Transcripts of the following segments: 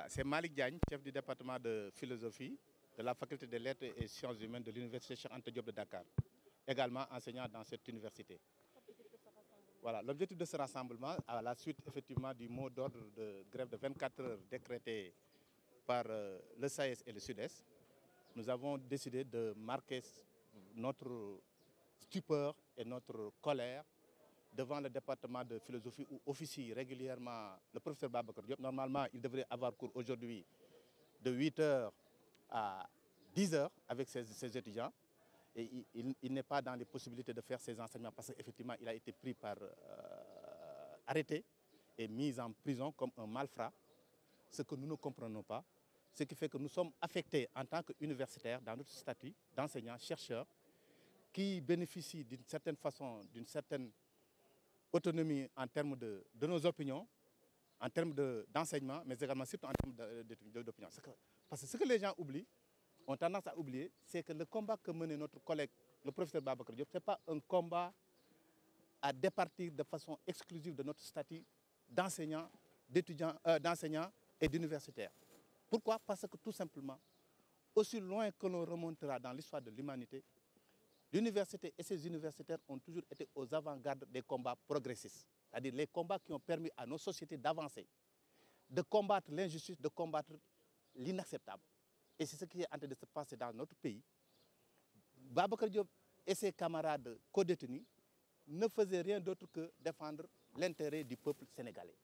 c'est Malik Diagne, chef du département de philosophie de la faculté des lettres et sciences humaines de l'université Cheikh Anta Diop de Dakar, également enseignant dans cette université. Voilà, l'objectif de ce rassemblement, à la suite effectivement du mot d'ordre de grève de 24 heures décrété par le SAES et le Sud-Est, nous avons décidé de marquer notre stupeur et notre colère devant le département de philosophie où officie régulièrement le professeur Babacar Diop. Normalement, il devrait avoir cours aujourd'hui de 8 heures à 10 heures avec ses étudiants. Et il n'est pas dans les possibilités de faire ses enseignements parce qu'effectivement, il a été pris par arrêté et mis en prison comme un malfrat, ce que nous ne comprenons pas. Ce qui fait que nous sommes affectés en tant qu'universitaires dans notre statut d'enseignants, chercheurs, qui bénéficient d'une certaine façon, d'une certaine autonomie en termes de nos opinions, en termes d'enseignement, mais également surtout en termes d'opinion. Parce que ce que les gens oublient, ont tendance à oublier, c'est que le combat que menait notre collègue, le professeur Babacar Diop, ce n'est pas un combat à départir de façon exclusive de notre statut d'enseignant, d'enseignant et d'universitaire. Pourquoi? Parce que tout simplement, aussi loin que l'on remontera dans l'histoire de l'humanité, l'université et ses universitaires ont toujours été aux avant-gardes des combats progressistes. C'est-à-dire les combats qui ont permis à nos sociétés d'avancer, de combattre l'injustice, de combattre l'inacceptable. Et c'est ce qui est en train de se passer dans notre pays. Babacar Diop et ses camarades co-détenus ne faisaient rien d'autre que défendre l'intérêt du peuple sénégalais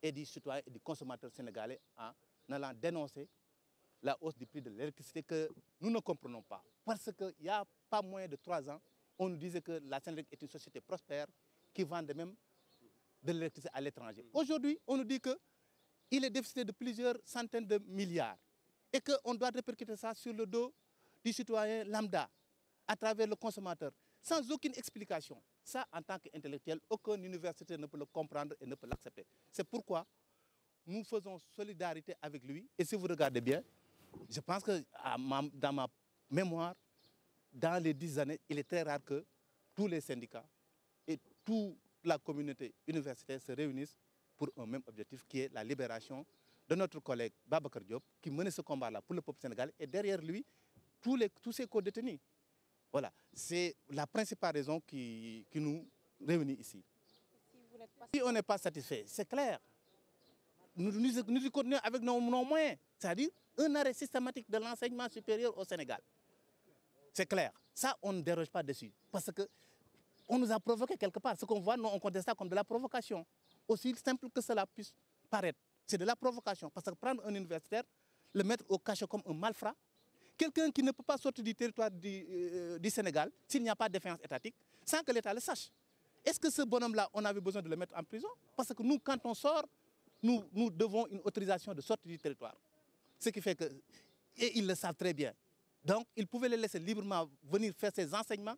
et du citoyen et du consommateur sénégalais en allant dénoncer la hausse du prix de l'électricité que nous ne comprenons pas. Parce qu'il n'y a pas moins de 3 ans, on nous disait que la Sénélec est une société prospère qui vend même de l'électricité à l'étranger. Aujourd'hui, on nous dit qu'il est déficité de plusieurs centaines de milliards et qu'on doit répercuter ça sur le dos du citoyen lambda à travers le consommateur, sans aucune explication. Ça, en tant qu'intellectuel, aucune université ne peut le comprendre et ne peut l'accepter. C'est pourquoi nous faisons solidarité avec lui. Et si vous regardez bien, je pense que dans ma mémoire, dans les 10 années, il est très rare que tous les syndicats et toute la communauté universitaire se réunissent pour un même objectif qui est la libération de notre collègue Babacar Diop qui menait ce combat-là pour le peuple sénégalais et derrière lui, tous ses co-détenus. Voilà, c'est la principale raison qui nous réunit ici. Si on n'est pas satisfait, c'est clair. Nous continuons avec nos moyens, c'est-à-dire un arrêt systématique de l'enseignement supérieur au Sénégal. C'est clair. Ça, on ne déroge pas dessus. Parce qu'on nous a provoqué quelque part. Ce qu'on voit, nous, on conteste ça comme de la provocation. Aussi simple que cela puisse paraître. C'est de la provocation. Parce que prendre un universitaire, le mettre au cachot comme un malfrat, quelqu'un qui ne peut pas sortir du territoire du Sénégal s'il n'y a pas de défense étatique, sans que l'État le sache. Est-ce que ce bonhomme-là, on avait besoin de le mettre en prison? Parce que nous, quand on sort, nous devons une autorisation de sortie du territoire. Ce qui fait que, et ils le savent très bien, donc ils pouvaient le laisser librement venir faire ses enseignements,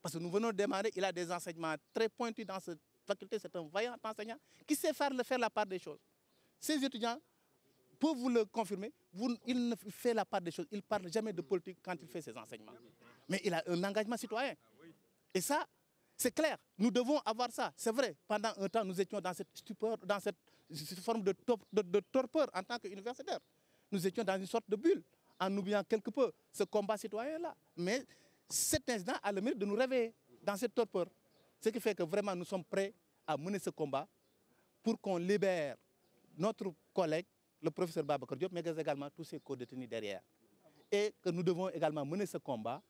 parce que nous venons de démarrer, il a des enseignements très pointus dans cette faculté, c'est un vaillant enseignant qui sait faire la part des choses. Ces étudiants peuvent vous le confirmer, il ne fait la part des choses, il ne parle jamais de politique quand il fait ses enseignements. Mais il a un engagement citoyen. Et ça, c'est clair, nous devons avoir ça. C'est vrai, pendant un temps, nous étions dans cette stupeur, dans cette forme de torpeur en tant qu'universitaires. Nous étions dans une sorte de bulle, en oubliant quelque peu ce combat citoyen-là. Mais cet incident a le mérite de nous réveiller dans cette torpeur. Ce qui fait que vraiment, nous sommes prêts à mener ce combat pour qu'on libère notre collègue, le professeur Babacar Diop, mais également tous ses co-détenus derrière. Et que nous devons également mener ce combat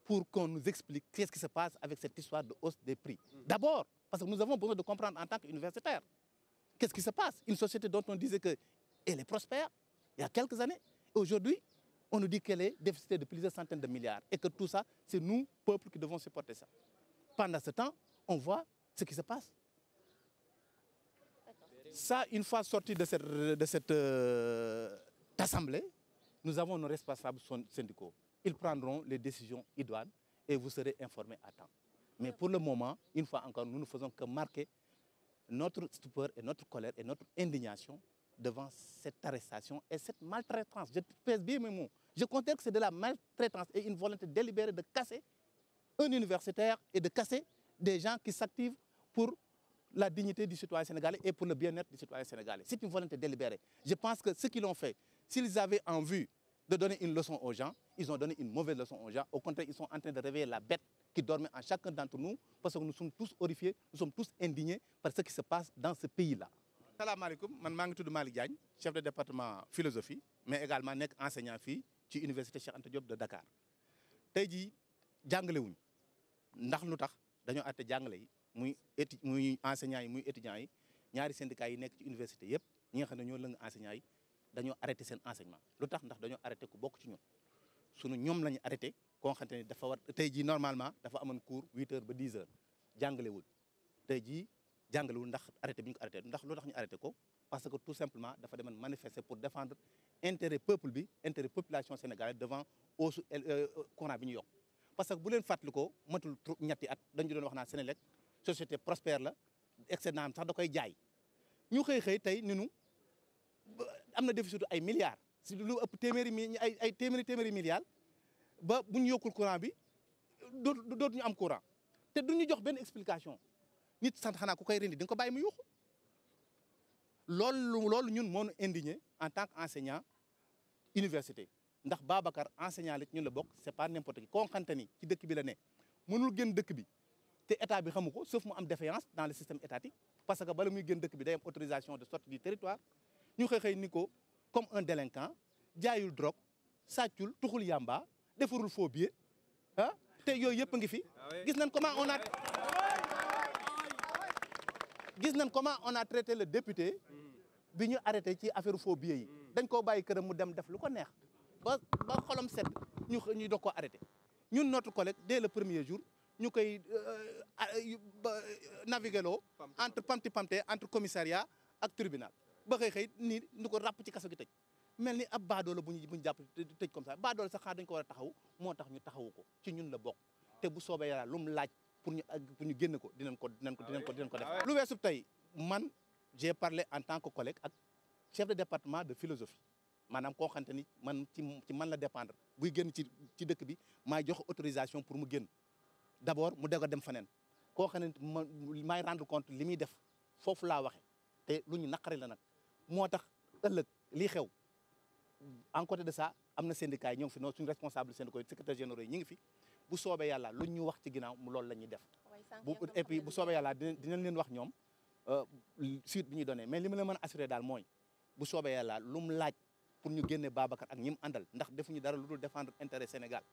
pour qu'on nous explique qu'est-ce qui se passe avec cette histoire de hausse des prix. D'abord, parce que nous avons besoin de comprendre en tant qu'universitaires qu'est-ce qui se passe. Une société dont on disait qu'elle est prospère il y a quelques années. Aujourd'hui, on nous dit qu'elle est déficitée de plusieurs centaines de milliards et que tout ça, c'est nous, peuple, qui devons supporter ça. Pendant ce temps, on voit ce qui se passe. Ça, une fois sorti de cette assemblée, nous avons nos responsables syndicaux. Ils prendront les décisions idoines et vous serez informés à temps. Mais pour le moment, une fois encore, nous ne faisons que marquer notre stupeur et notre colère et notre indignation devant cette arrestation et cette maltraitance. Je pèse bien mes mots. Je considère que c'est de la maltraitance et une volonté délibérée de casser un universitaire et de casser des gens qui s'activent pour la dignité du citoyen sénégalais et pour le bien-être du citoyen sénégalais. C'est une volonté délibérée. Je pense que ceux qui l'ont fait, s'ils avaient en vue de donner une leçon aux gens, ils ont donné une mauvaise leçon aux gens. Au contraire, ils sont en train de réveiller la bête qui dormait en chacun d'entre nous, parce que nous sommes tous horrifiés, nous sommes tous indignés par ce qui se passe dans ce pays-là. Salam alaikum, je suis Malick Diagne, chef de département philosophie, mais également enseignant fii ci université Cheikh Anta Diop de Dakar. Tey jii jàngale wuñ ndax lu tax dañoo àtte jàngale yi muy enseignants yi muy étudiants yi ñaari syndicats yi nekk ci université yëpp ñi nga xam ne ñoo lëng enseignants yi dañoo arrêté seen enseignement. Lu tax ndax dañoo arrêté ku bokk ci ñun ñoom la ñu arrêté koo xamante ne dafa war tey jii normalement dafa amoon cours 8h ba 10h jàngalewul tey jii jàngalewul ndax arrêté bi ñu ko arrêté ndax lu tax ñu arrêté ko parce que tout simplement dafa demoon manifester pour défendre intérêt peuple bi intérêt population sénégalaise devant hausse courant bi ñu yokk. Parce que bu leen fàttali ko matul ñetti at dañu doon wax naan Sénélec société prospère la excédent am sax da koy jaay ñu xëy tey ni ñu am na déficit ay milliards si lu ëpp téeméeri milliards ba bu ñu yokkul courant bi dootuñu am courant te duñu jox benn explication nit sant xanaa ku koy rendi di nga ko bàyyi mu yuuxu loolu ñun moo ñu indigné en tant qu'enseignant université. Ndax Babacar enseignant la ñun la bokk c'est pas n'importe qui koo xamante ni ci dëkk bi la ne mënul génn dëkk bi te état bi xamu ko sauf mu am défaillance dans le système étatique parce que bala muy génn dëkk bi day am autorisation de sortie du territoire ñu xëy ni ko comme un délinquant jaayul drogue sàccul tuxul yamba defarul faux billet te yooyu yëpp a ngi fi gis nañ comment on a traité le député bi ñu arrêté ci affaire faux billets yi dañ koo bàyyi këram mu dem def lu ko neex ba xolam set ñu doog koo arrêté ñun notre collègue dès le premier jour ñu koy navigué loo entre pamti entre commissariat ak tribunal ba xëy nii ñu ko ràpp ci kaso gi tëj mel ni ab baadoola bu ñu jàpp tëj comme ça baadoola sax xaar dañ ko war a taxaw moo tax ñu taxawu ko ci ñun la bokk te bu soobee yàlla lu mu laaj pour ñu génn ko dinañ ko def. lu weesu tey man j'ai parlé en tant que collègue ak chef de département de philosophie maanaam koo xamante ni man ci man la dépendre buy génn ci dëkk bi maay jox autorisation pour mu génn d'abord mu dega dem feneen koo xam ne maay rendre compte li muy def foofu laa waxe te lu ñu naqari la nag moo tax ëllëg lii xew en côté de ça am na syndicat yi ñoo ngi fi noonu suñu responsable syndicaux yi secrétaire généraux yi ñu ngi fi bu soobee yàlla lu ñu wax ci ginnaaw mu loolu la ñuy def et puis bu soobee yàlla dinañ leen wax ñoom suite bi ñuy donné mais li ma leen mën a assuré daal mooy bu soobee yàlla lu mu laaj pour ñu génne Babacar ak ñi mu àndal ndax defuñu dara lu dul défendre intérêt Sénégal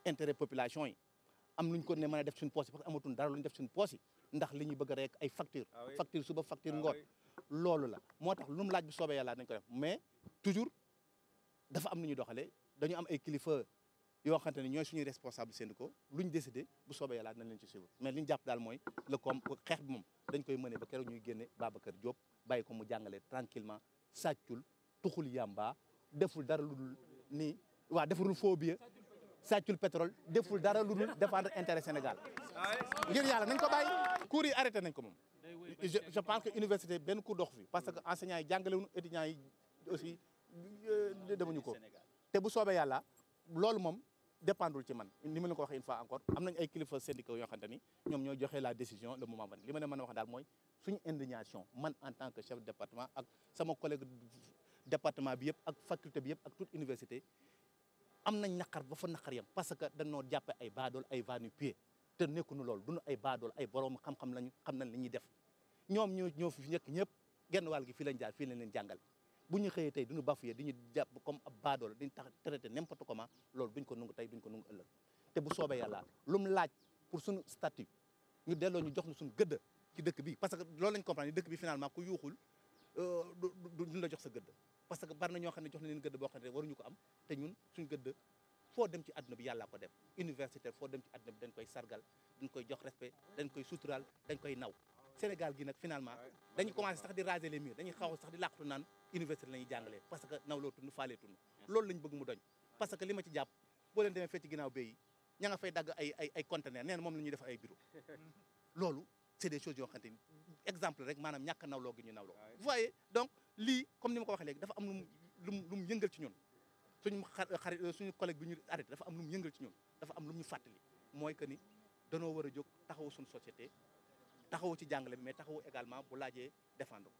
intérêt population yi am luñ ko ne mën a def suñu poche yi parce que amatuñ dara lu ñu def suñu poche yi ndax li ñuy bëgg rek ay facture suba facture ngoon loolu la moo tax lu mu laaj bu soobee yàlla dañ ko def mais toujours dafa am nu ñu doxalee dañu am ay kilifa yoo xamante ne ñooy suñuy responsable syndicaux luñ décidé bu soobee yàlla nañ leen ci suivre mais li ñu jàpp daal mooy le com xeex bi moom dañ koy mëne ba keroog ñuy génne Babacar Diop bàyyi ko mu jàngale tranquillement sàccul tuxul yamba deful dara lu dul nii deful faux billet sàccul pétrole deful dara lu dul défendre intérêt Sénégal ngir yàlla nañ ko bàyyi cours yi arrêté nañ ko moom je pense que université benn cours dox fi parce que enseignants yi jàngalewuñu étudiants yi aussi demuñu ko te bu soobee yàlla loolu moom dépendul ci man ni ma leen ko waxee une fois encore am nañ ay kilifa syndicaux yoo xamante ni ñoom ñooy joxe la décision le moment venu li ma leen mën a wax daal mooy suñu indignation man en tant que chef de département ak sama collègue département bi yëpp ak faculté bi yëpp ak toute université am nañ naqar ba fa naqar yam parce que dañoo jàppe ay baadool ay va-nu-pieds te nekkuñu loolu duñu ay baadool ay borom xam-xam lañu xam nañ li ñuy def ñoom ñoo fi nekk ñëpp genn wàll gi fii lañ jaar fii lañ leen jàngal bu ñu xëyee tey duñu bafoué di ñu jàpp comme ab baadool diñu tax traité n'importe comment loolu duñ ko nungu tey duñ ko nungu ëllëg te bu soobee yàlla lu mu laaj pour suñu statut ñu delloo ñu jox ñu suñu gëdd ci dëkk bi parce que loolu lañ comprendre dëkk bi finalement ku yuuxul duñ la jox sa gëdd parce que bari na ñoo xam ne jox na leen gëdd boo xam ne waruñu ko am te ñun suñu gëdd foo dem ci àdduna bi yàllaa ko def universitaire foo dem ci àdduna bi dañ koy sargal dañ koy jox respect dañ koy suturaal dañ koy naw Sénégal gi nag finalement dañuy commencé sax di raser les murs dañuy xaw sax di làqatu naan université la ñuy jàngalee parce que nawloo tund faalee tund loolu lañ bëgg mu doñ parce que li ma ci jàpp boo leen demee fee ci ginnaaw béy yi ña nga fay dagg ay conteneur nee na moom la ñuy def ay bureau loolu c'est des choses yoo xamante ni exemple rek maanaam ñàkk a nawloo gi ñu nawloo vous voyez donc lii comme ni ma ko waxee léegi dafa am lu mu yëngal ci ñun suñu collègue bi ñu arrêté dafa am lu mu yëngal ci ñun dafa am lu ñu fàttali mooy que ni danoo war a jóg taxaw suñu société taxawu ci jàngale bi mais taxawu également bu laajee défendre.